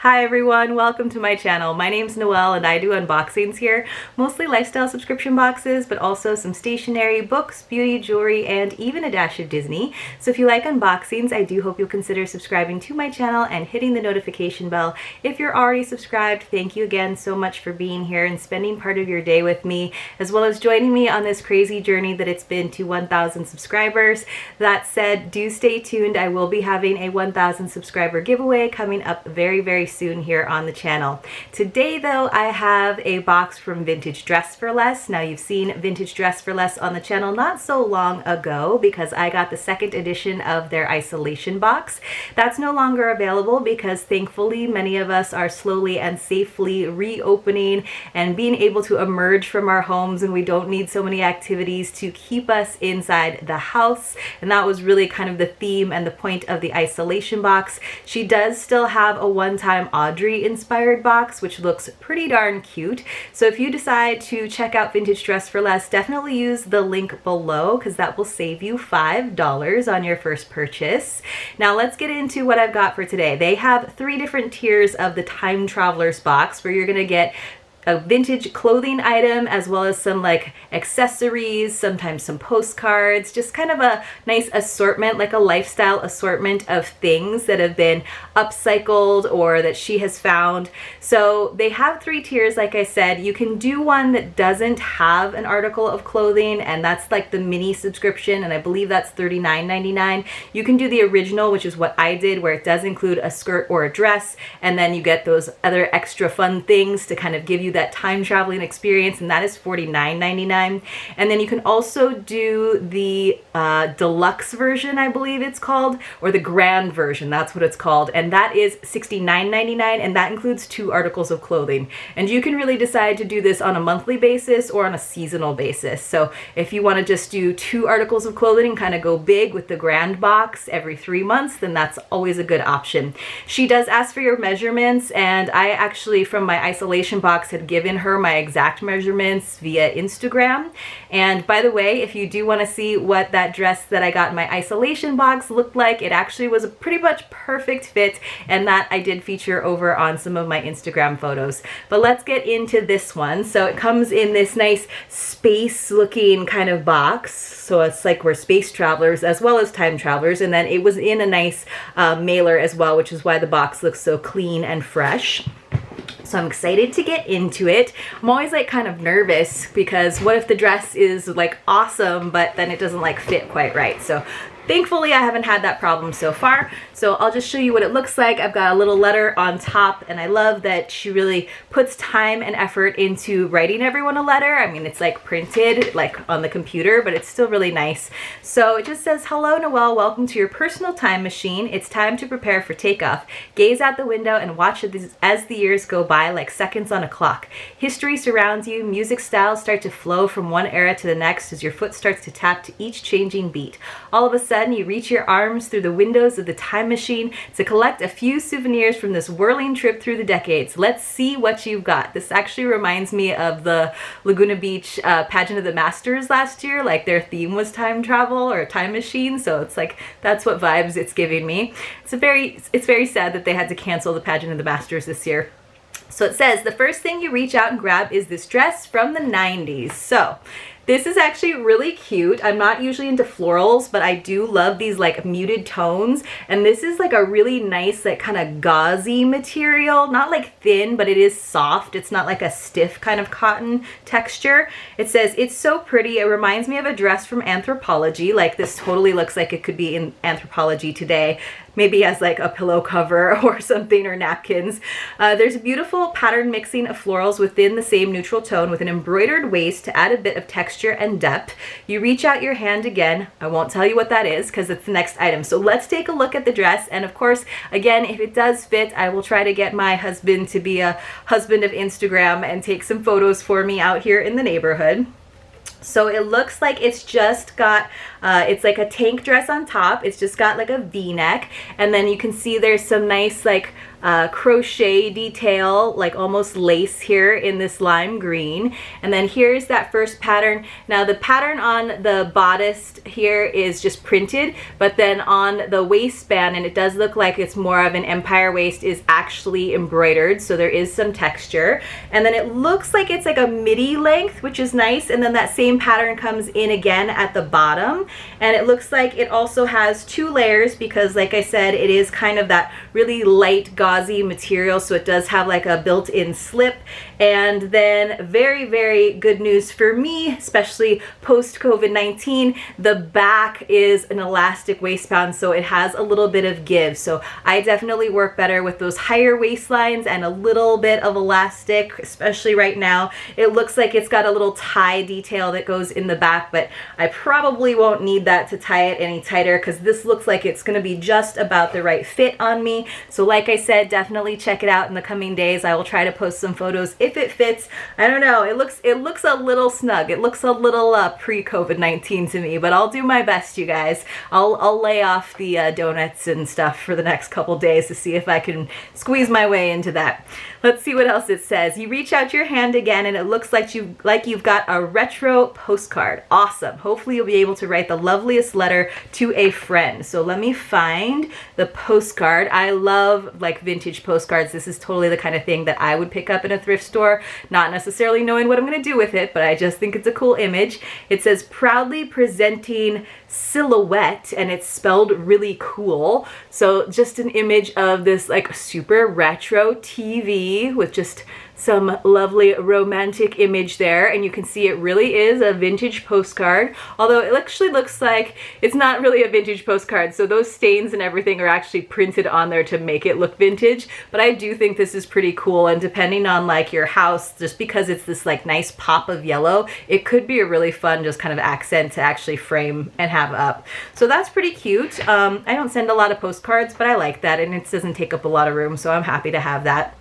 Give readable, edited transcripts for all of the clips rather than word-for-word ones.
Hi everyone, welcome to my channel. My name's Noelle and I do unboxings here, mostly lifestyle subscription boxes, but also some stationery, books, beauty, jewelry, and even a dash of Disney. So if you like unboxings, I do hope you'll consider subscribing to my channel and hitting the notification bell. If you're already subscribed, thank you again so much for being here and spending part of your day with me, as well as joining me on this crazy journey that it's been to 1,000 subscribers. That said, do stay tuned. I will be having a 1,000 subscriber giveaway coming up very soon here on the channel. Today though, I have a box from Vintage Dress for Less. Now you've seen Vintage Dress for Less on the channel not so long ago because I got the second edition of their isolation box. That's no longer available because thankfully many of us are slowly and safely reopening and being able to emerge from our homes, and we don't need so many activities to keep us inside the house. And that was really kind of the theme and the point of the isolation box. She does still have a one-time Audrey inspired box, which looks pretty darn cute. So if you decide to check out Vintage Dress for Less, definitely use the link below because that will save you $5 on your first purchase. Now let's get into what I've got for today. They have 3 different tiers of the Time Travelers box where you're gonna get a vintage clothing item as well as some like accessories, sometimes some postcards, just kind of a nice assortment, like a lifestyle assortment of things that have been upcycled or that she has found. So they have 3 tiers, like I said. You can do one that doesn't have an article of clothing, and that's like the mini subscription, and I believe that's $39.99. You can do the original, which is what I did, where it does include a skirt or a dress, and then you get those other extra fun things to kind of give you that time traveling experience, and that is $49.99. And then you can also do the deluxe version, I believe it's called, or the grand version, that's what it's called, and that is $69.99, and that includes 2 articles of clothing. And you can really decide to do this on a monthly basis or on a seasonal basis. So if you want to just do 2 articles of clothing and kind of go big with the grand box every 3 months, then that's always a good option. She does ask for your measurements, and I actually, from my isolation box, had given her my exact measurements via Instagram. And by the way, if you do want to see what that dress that I got in my isolation box looked like, it actually was a pretty much perfect fit, and that I did feature over on some of my Instagram photos. But let's get into this one. So it comes in this nice space looking kind of box. So it's like we're space travelers as well as time travelers, and then it was in a nice mailer as well, which is why the box looks so clean and fresh. So I'm excited to get into it. I'm always like kind of nervous because what if the dress is like awesome, but then it doesn't like fit quite right. So thankfully I haven't had that problem so far. So I'll just show you what it looks like. I've got a little letter on top, and I love that she really puts time and effort into writing everyone a letter. I mean, it's like printed like on the computer, but it's still really nice. So it just says, "Hello Noelle, welcome to your personal time machine. It's time to prepare for takeoff. Gaze out the window and watch as the years go by like seconds on a clock. History surrounds you. Music styles start to flow from one era to the next as your foot starts to tap to each changing beat. All of a sudden, you reach your arms through the windows of the time machine to collect a few souvenirs from this whirling trip through the decades. Let's see what you've got." This actually reminds me of the Laguna Beach pageant of the Masters last year. Like their theme was time travel or time machine, so it's like that's what vibes it's giving me. It's very sad that they had to cancel the pageant of the Masters this year. So it says, "The first thing you reach out and grab is this dress from the 90s. So this is actually really cute. I'm not usually into florals, but I do love these like muted tones. And this is like a really nice, like kind of gauzy material. Not like thin, but it is soft. It's not like a stiff kind of cotton texture. It says, "It's so pretty. It reminds me of a dress from Anthropologie." Like this totally looks like it could be in Anthropologie today. Maybe as like a pillow cover or something, or napkins. There's a beautiful pattern mixing of florals within the same neutral tone with an embroidered waist to add a bit of texture and depth. You reach out your hand again. I won't tell you what that is because it's the next item. So let's take a look at the dress. And of course, again, if it does fit, I will try to get my husband to be a husband of Instagram and take some photos for me out here in the neighborhood. So it looks like it's just got, it's like a tank dress on top. It's just got like a V-neck, and then you can see there's some nice like crochet detail, like almost lace here in this lime green. And then here's that first pattern. Now the pattern on the bodice here is just printed, but then on the waistband, and it does look like it's more of an empire waist, is actually embroidered, so there is some texture. And then it looks like it's like a midi length, which is nice, and then that same pattern comes in again at the bottom. And it looks like it also has 2 layers because, like I said, it is kind of that really light gauzy material, so it does have like a built-in slip. And then very, very good news for me, especially post COVID-19, the back is an elastic waistband, so it has a little bit of give. So I definitely work better with those higher waistlines and a little bit of elastic, especially right now. It looks like it's got a little tie detail that goes in the back, but I probably won't need that to tie it any tighter because this looks like it's going to be just about the right fit on me. So like I said, definitely check it out in the coming days. I will try to post some photos if it fits. I don't know, it looks a little snug. It looks a little pre-COVID-19 to me, but I'll do my best, you guys. I'll lay off the donuts and stuff for the next couple days to see if I can squeeze my way into that. Let's see what else it says. You reach out your hand again and it looks like you've got a retro postcard. Awesome. Hopefully you'll be able to write the loveliest letter to a friend. So let me find the postcard. I love like vintage postcards. This is totally the kind of thing that I would pick up in a thrift store, not necessarily knowing what I'm going to do with it, but I just think it's a cool image. It says proudly presenting silhouette, and it's spelled really cool. So just an image of this like super retro TV with just some lovely romantic image there, and you can see it really is a vintage postcard, although it actually looks like it's not really a vintage postcard, so those stains and everything are actually printed on there to make it look vintage. But I do think this is pretty cool, and depending on like your house, just because it's this like nice pop of yellow, it could be a really fun just kind of accent to actually frame and have up. So that's pretty cute. I don't send a lot of postcards, but I like that, and it doesn't take up a lot of room, so I'm happy to have that.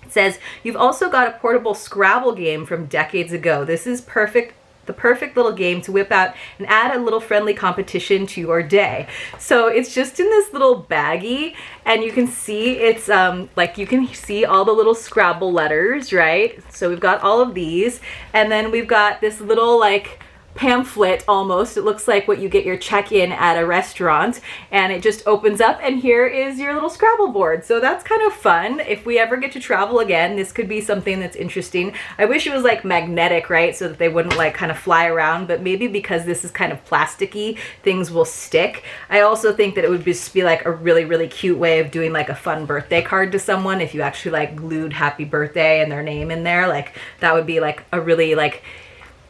Says you've also got a portable Scrabble game from decades ago. This is perfect, the perfect little game to whip out and add a little friendly competition to your day. So it's just in this little baggie, and you can see it's like you can see all the little Scrabble letters, right? So we've got all of these, and then we've got this little like pamphlet almost. It looks like what you get your check-in at a restaurant, and it just opens up and here is your little Scrabble board. So that's kind of fun. If we ever get to travel again, this could be something that's interesting. I wish it was like magnetic, right, so that they wouldn't like kind of fly around, but maybe because this is kind of plasticky, things will stick. I also think that it would just be like a really, really cute way of doing like a fun birthday card to someone. If you actually like glued happy birthday and their name in there, like that would be like a really like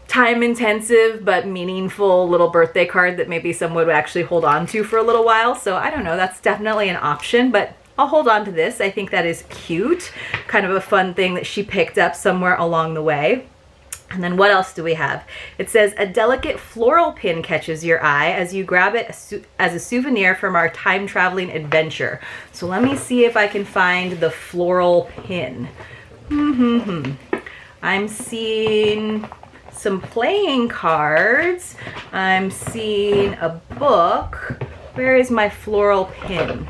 time intensive but meaningful little birthday card that maybe someone would actually hold on to for a little while. So I don't know, that's definitely an option, but I'll hold on to this. I think that is cute, kind of a fun thing that she picked up somewhere along the way. And then what else do we have? It says a delicate floral pin catches your eye as you grab it as a souvenir from our time traveling adventure. So let me see if I can find the floral pin. I'm seeing some playing cards. I'm seeing a book. Where is my floral pin?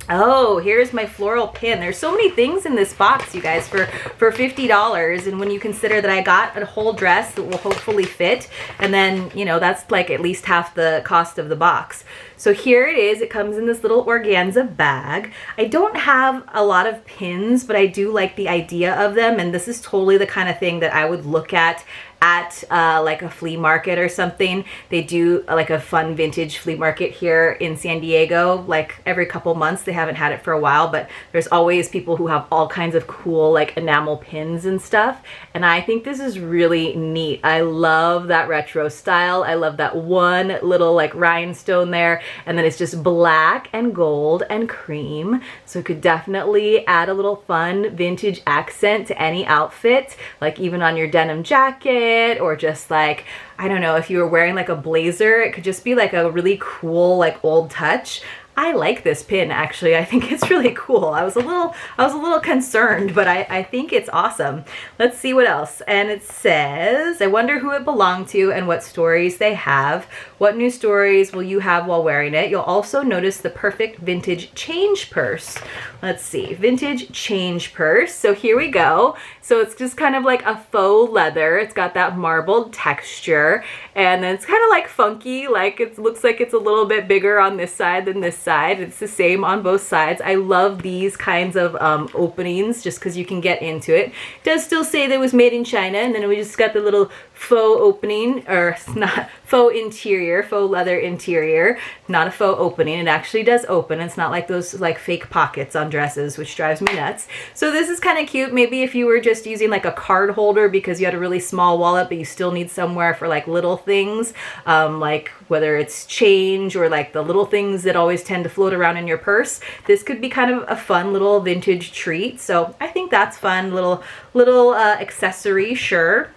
Oh, here's my floral pin. There's so many things in this box, you guys, for $50. And when you consider that I got a whole dress that will hopefully fit, and then, you know, that's like at least half the cost of the box. So here it is. It comes in this little organza bag. I don't have a lot of pins, but I do like the idea of them. And this is totally the kind of thing that I would look at like a flea market or something. They do like a fun vintage flea market here in San Diego, like every couple months. They haven't had it for a while, but there's always people who have all kinds of cool like enamel pins and stuff. And I think this is really neat. I love that retro style. I love that one little like rhinestone there. And then it's just black and gold and cream. So it could definitely add a little fun vintage accent to any outfit, like even on your denim jacket, or just like, I don't know, if you were wearing like a blazer, it could just be like a really cool like old touch. I like this pin actually. I think it's really cool. I was a little concerned, but I think it's awesome. Let's see what else. And it says, I wonder who it belonged to and what stories they have. What new stories will you have while wearing it? You'll also notice the perfect vintage change purse. Let's see, vintage change purse. So here we go. So it's just kind of like a faux leather. It's got that marbled texture, and then it's kind of like funky, like it looks like it's a little bit bigger on this side than this side. It's the same on both sides. I love these kinds of openings just because you can get into it. It does still say that it was made in China, and then we just got the little faux opening, or it's not faux interior, faux leather interior, not a faux opening. It actually does open. It's not like those like fake pockets on dresses, which drives me nuts. So this is kind of cute. Maybe if you were just using like a card holder because you had a really small wallet, but you still need somewhere for like little things, like whether it's change or like the little things that always tend to float around in your purse, this could be kind of a fun little vintage treat. So I think that's fun, little accessory, sure.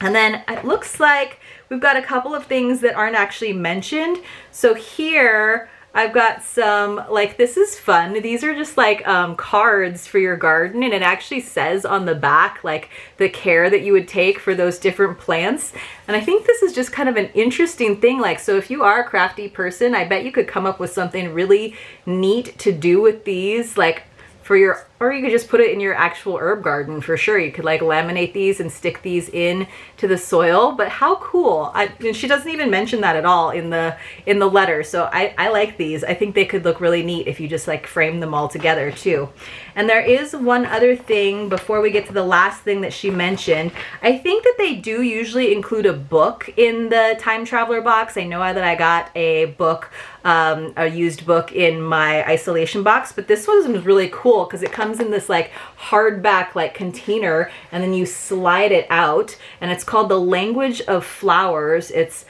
And then it looks like we've got a couple of things that aren't actually mentioned. So here I've got some, like, this is fun. These are just like cards for your garden, and it actually says on the back like the care that you would take for those different plants. And I think this is just kind of an interesting thing. Like, so if you are a crafty person, I bet you could come up with something really neat to do with these, like for your, or you could just put it in your actual herb garden for sure. You could like laminate these and stick these in to the soil. But how cool. And she doesn't even mention that at all in the letter. So I like these. I think they could look really neat if you just like frame them all together too. And there is one other thing before we get to the last thing that she mentioned. I think that they do usually include a book in the Time Traveler box. I know that I got a book, a used book in my isolation box, but this one was really cool because it comes in this like hardback like container, and then you slide it out, and it's called The Language of Flowers. It's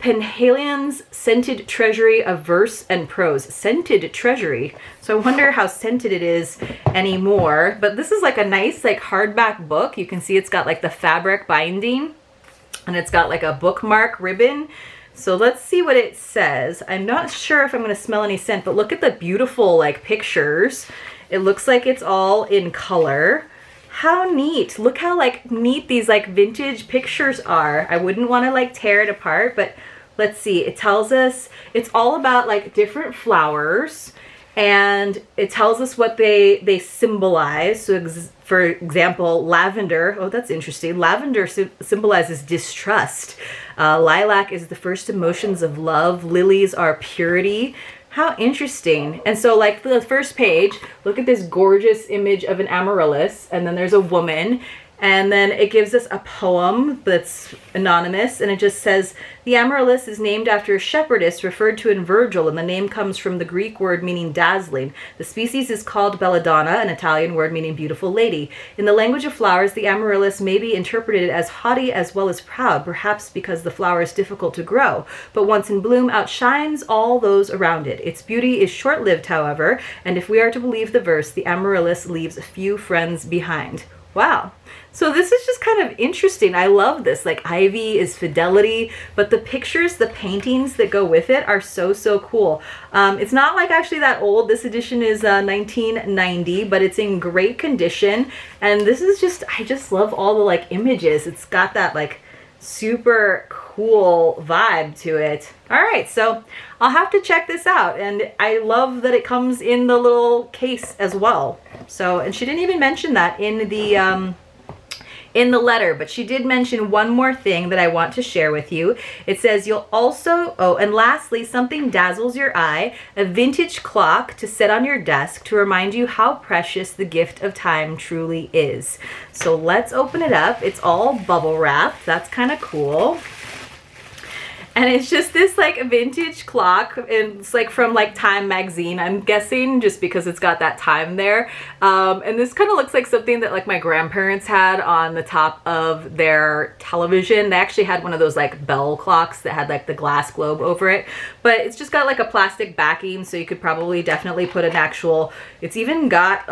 Penhaligon's Scented Treasury of Verse and Prose. Scented Treasury. So I wonder how scented it is anymore. But this is like a nice like hardback book. You can see it's got like the fabric binding, and it's got like a bookmark ribbon. So let's see what it says. I'm not sure if I'm going to smell any scent, but look at the beautiful like pictures. It looks like it's all in color. How neat. Look how like neat these like vintage pictures are. I wouldn't want to like tear it apart, but let's see. It tells us it's all about like different flowers, and it tells us what they symbolize. So for example, lavender. Oh, that's interesting. Lavender symbolizes distrust. Lilac is the first emotions of love. Lilies are purity. How interesting. And so like the first page, look at this gorgeous image of an amaryllis, and then there's a woman, and then it gives us a poem that's anonymous, and it just says, the amaryllis is named after a shepherdess referred to in Virgil, and the name comes from the Greek word meaning dazzling. The species is called belladonna, an Italian word meaning beautiful lady. In the language of flowers, the amaryllis may be interpreted as haughty as well as proud, perhaps because the flower is difficult to grow, but once in bloom outshines all those around it. Its beauty is short-lived, however, and if we are to believe the verse, the amaryllis leaves few friends behind. Wow. So this is just kind of interesting. I love this. Like ivy is fidelity, but the pictures, the paintings that go with it are so, so cool. It's not like actually that old. This edition is 1990, but it's in great condition. And this is just, I just love all the like images. It's got that like super cool vibe to it. All right, so I'll have to check this out. And I love that it comes in the little case as well. So, and she didn't even mention that in the letter, but she did mention one more thing that I want to share with you. It says you'll also, oh, and lastly, something dazzles your eye, a vintage clock to set on your desk to remind you how precious the gift of time truly is. So let's open it up. It's all bubble wrapped. That's kind of cool. And it's just this like vintage clock. It's like from like Time magazine, I'm guessing, just because it's got that time there. And this kind of looks like something that like my grandparents had on the top of their television. They actually had one of those like bell clocks that had like the glass globe over it. But it's just got like a plastic backing, so you could probably definitely put an actual, it's even got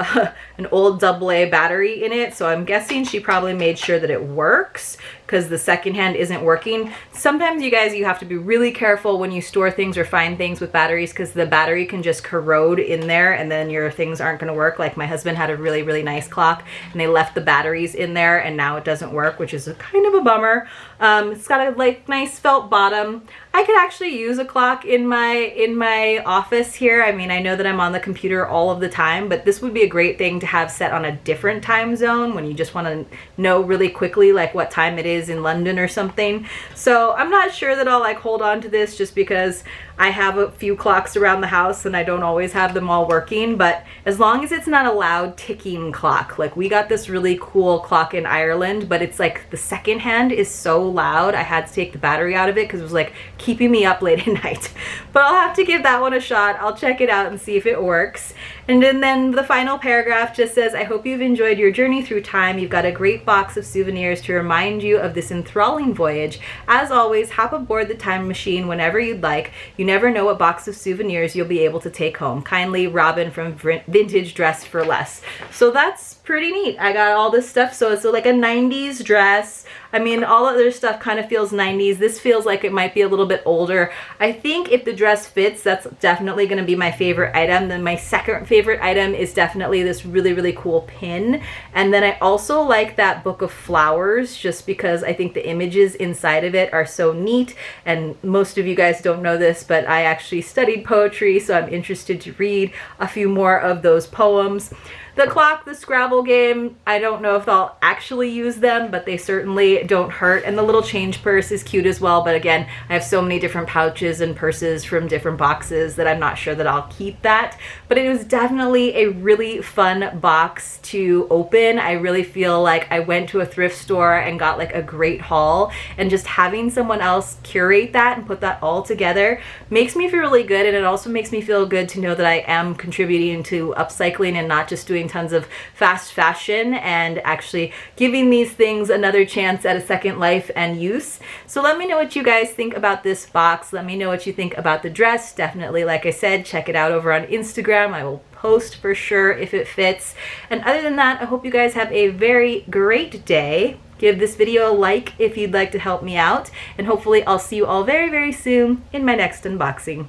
an old AA battery in it. So I'm guessing she probably made sure that it works. because the second hand isn't working. Sometimes you guys, you have to be really careful when you store things or find things with batteries, because the battery can just corrode in there and then your things aren't going to work. Like my husband had a really nice clock and they left the batteries in there and now it doesn't work, which is kind of a bummer. It's got a like nice felt bottom. I could actually use a clock in my office here. I mean, I know that I'm on the computer all of the time, but this would be a great thing to have set on a different time zone when you just want to know really quickly like what time it is in London or something. So I'm not sure that I'll like hold on to this just because I have a few clocks around the house and I don't always have them all working, but as long as it's not a loud ticking clock. Like we got this really cool clock in Ireland, but it's like the second hand is so loud I had to take the battery out of it because it was like keeping me up late at night. But I'll have to give that one a shot. I'll check it out and see if it works. And then the final paragraph just says, I hope you've enjoyed your journey through time. You've got a great box of souvenirs to remind you of this enthralling voyage. As always, hop aboard the time machine whenever you'd like. You never know what box of souvenirs you'll be able to take home. Kindly, Robin from Vintage Dress for Less. So that's pretty neat. I got all this stuff. So it's like a 90s dress. I mean, all other stuff kind of feels 90s. This feels like it might be a little bit older. I think if the dress fits, that's definitely going to be my favorite item. Then my second favorite item is definitely this really cool pin. And then I also like that book of flowers just because I think the images inside of it are so neat. And most of you guys don't know this, but I actually studied poetry, so I'm interested to read a few more of those poems. The clock, the Scrabble game, I don't know if I'll actually use them, but they certainly don't hurt. And the little change purse is cute as well. But again, I have so many different pouches and purses from different boxes that I'm not sure that I'll keep that. But it was definitely a really fun box to open. I really feel like I went to a thrift store and got like a great haul. And just having someone else curate that and put that all together makes me feel really good. And it also makes me feel good to know that I am contributing to upcycling and not just doing tons of fast fashion and actually giving these things another chance at a second life and use. So let me know what you guys think about this box. Let me know what you think about the dress. Definitely, like I said, check it out over on Instagram. I will post for sure if it fits. And other than that, I hope you guys have a very great day. Give this video a like if you'd like to help me out. And hopefully I'll see you all very soon in my next unboxing.